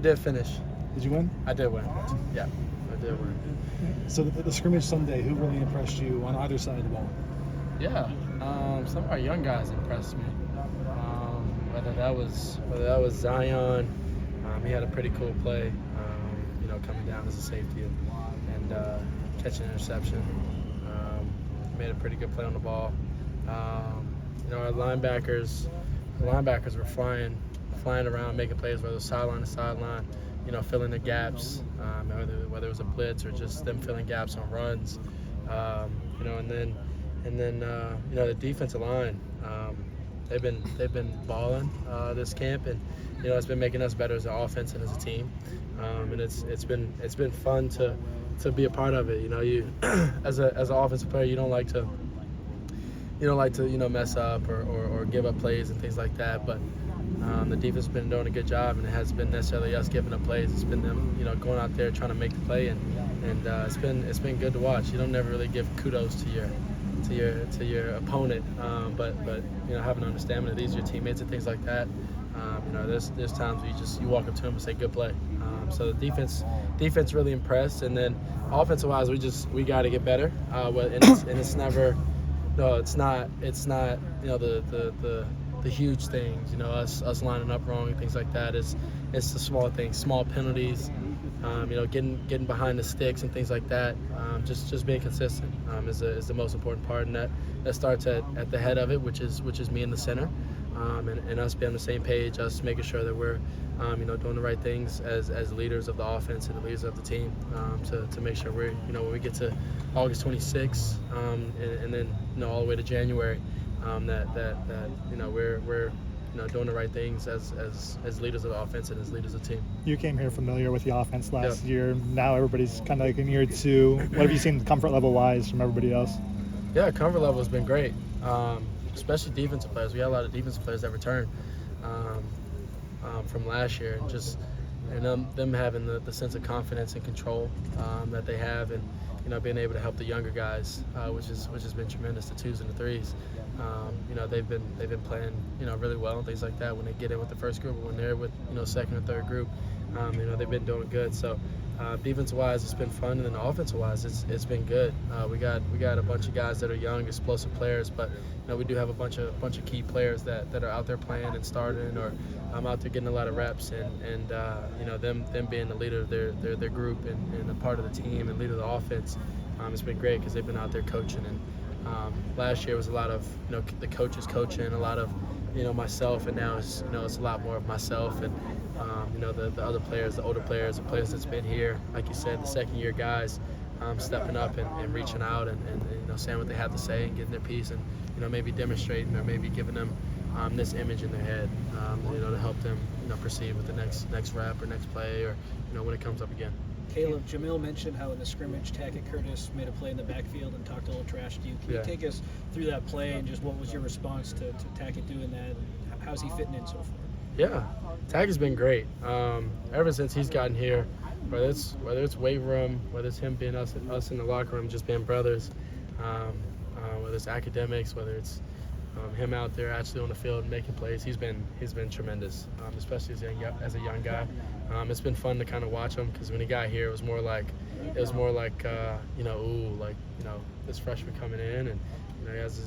Did finish. Did you win? I did win. Yeah, I did win. So the scrimmage Sunday, who really impressed you on either side of the ball? Yeah, some of our young guys impressed me. Whether that was Zion, he had a pretty cool play. Coming down as a safety and catching an interception. Made a pretty good play on the ball. Our linebackers were flying around, making plays, whether it was sideline to sideline, filling the gaps, whether it was a blitz or just them filling gaps on runs, and then the defensive line, they've been balling this camp, and it's been making us better as an offense and as a team, and it's been fun to be a part of it. You as an offensive player, you don't like to mess up or give up plays and things like that, but the defense has been doing a good job, and it hasn't been necessarily us giving up plays. It's been them going out there trying to make the play, and it's been good to watch. You don't never really give kudos to your opponent, but having an understanding that these are your teammates and things like that. There's times where you walk up to them and say good play. So the defense really impressed, and then offensive wise we got to get better. It's never. No, it's not the huge things, us lining up wrong and things like that. It's the small things, small penalties, getting behind the sticks and things like that. Just being consistent is the most important part, and that starts at the head of it, which is me in the center, and us being on the same page, us making sure that we're doing the right things as leaders of the offense and the leaders of the team, to make sure we're when we get to August 26th, and then all the way to January, that we're doing the right things as leaders of the offense and as leaders of the team. You came here familiar with the offense last year. Now everybody's kind of like in year two. What have you seen comfort level wise from everybody else? Yeah, comfort level has been great, especially defensive players. We had a lot of defensive players that returned from last year, and them having the sense of confidence and control that they have, and being able to help the younger guys, which has been tremendous. The twos and the threes, they've been playing really well and things like that when they get in with the first group, or when they're with second or third group, they've been doing good. So defensive wise, it's been fun, and then offensive wise, it's been good. We got a bunch of guys that are young, explosive players, but we do have a bunch of key players that are out there playing and starting, or out there getting a lot of reps, and them being the leader of their group and a part of the team and leader of the offense. It's been great because they've been out there coaching, and last year was a lot of the coaches coaching, a lot of myself, and now it's a lot more of myself and the other players, the older players, the players that's been here, like you said, the second year guys, stepping up and reaching out and saying what they have to say and getting their piece, and maybe demonstrating or maybe giving them this image in their head, to help them proceed with the next rep or next play, or when it comes up again. Caleb, Jamil mentioned how in the scrimmage Tackett Curtis made a play in the backfield and talked a little trash to you. Can you take us through that play and just what was your response to Tackett doing that? And how's he fitting in so far? Yeah, Tackett's been great. Ever since he's gotten here, whether it's weight room, whether it's him being us in the locker room, just being brothers, whether it's academics, whether it's him out there actually on the field making plays, he's been tremendous, especially as a young guy. It's been fun to kind of watch him, because when he got here, it was more like this freshman coming in, and he has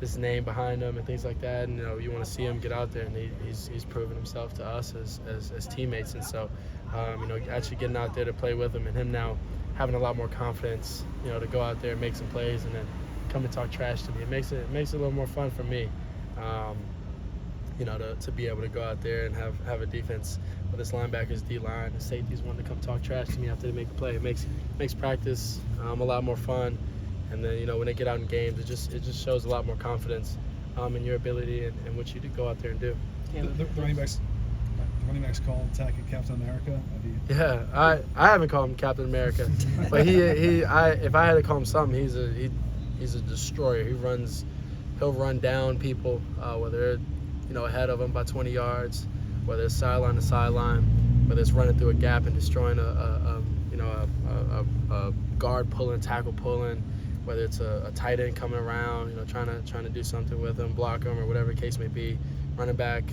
this name behind him and things like that, and you want to see him get out there, and he's proven himself to us as teammates, and so actually getting out there to play with him, and him now having a lot more confidence, to go out there and make some plays and then come and talk trash to me. It makes it a little more fun for me, to be able to go out there and have a defense with this linebackers, D-line, and safeties wanting to come talk trash to me after they make a play. It makes practice a lot more fun, and then when they get out in games, it just shows a lot more confidence in your ability and what you do go out there and do. The running backs called Tackett Captain America. Yeah, I haven't called him Captain America, but if I had to call him something, he's a destroyer. He'll run down people, whether they're ahead of him by 20 yards, whether it's sideline to sideline, whether it's running through a gap and destroying a guard pulling, tackle pulling, whether it's a tight end coming around, trying to do something with him, block him, or whatever the case may be. running back.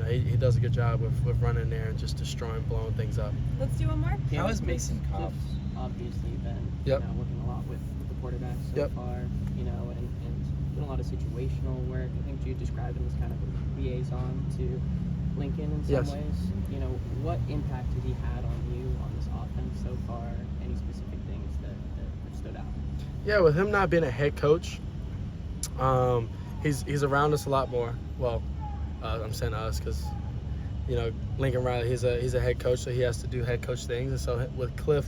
He does a good job with running there and just destroying, blowing things up. Let's do one more. How has Mason Cobb? Cliff's obviously been Yep. working a lot with the quarterback so Yep. far, and doing a lot of situational work. I think you described him as kind of a liaison to Lincoln in some Yes. ways. What impact has he had on you on this offense so far? Any specific things that have stood out? Yeah, with him not being a head coach, he's around us a lot more. Well, I'm saying us because, Lincoln Riley, he's a head coach, so he has to do head coach things. And so with Kliff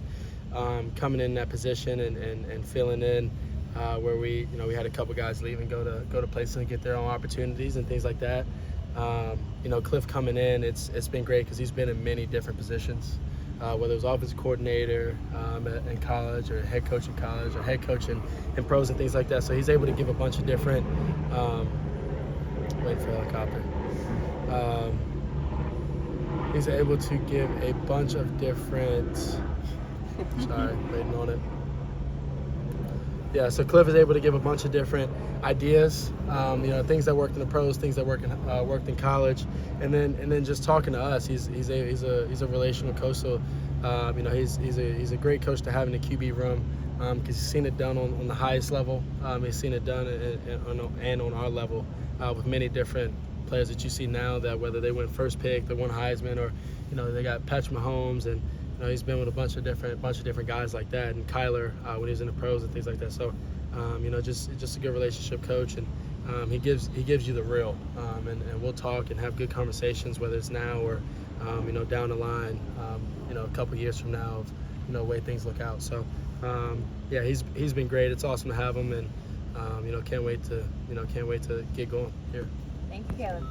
coming in that position and filling in where we had a couple guys leave and go to places and get their own opportunities and things like that. Kliff coming in, it's been great because he's been in many different positions, whether it was offensive coordinator in college or head coach in college or head coach in pros and things like that. So he's able to give a bunch of different wait for a helicopter. He's able to give a bunch of different sorry, waiting on it. Yeah, so Kliff is able to give a bunch of different ideas, things that worked in the pros, things that worked in college, and then just talking to us. He's a relational coach, so he's a great coach to have in the QB room because he's seen it done on the highest level. He's seen it done on our level with many different players that you see now, that whether they went first pick, they won Heisman, or they got Patrick Mahomes, and he's been with a bunch of different guys like that, and Kyler when he was in the pros and things like that. So just a good relationship coach, and he gives you the real, and we'll talk and have good conversations, whether it's now or down the line, a couple years from now of the way things look out. So he's been great. It's awesome to have him, and can't wait to get going here. Thank you, Caleb.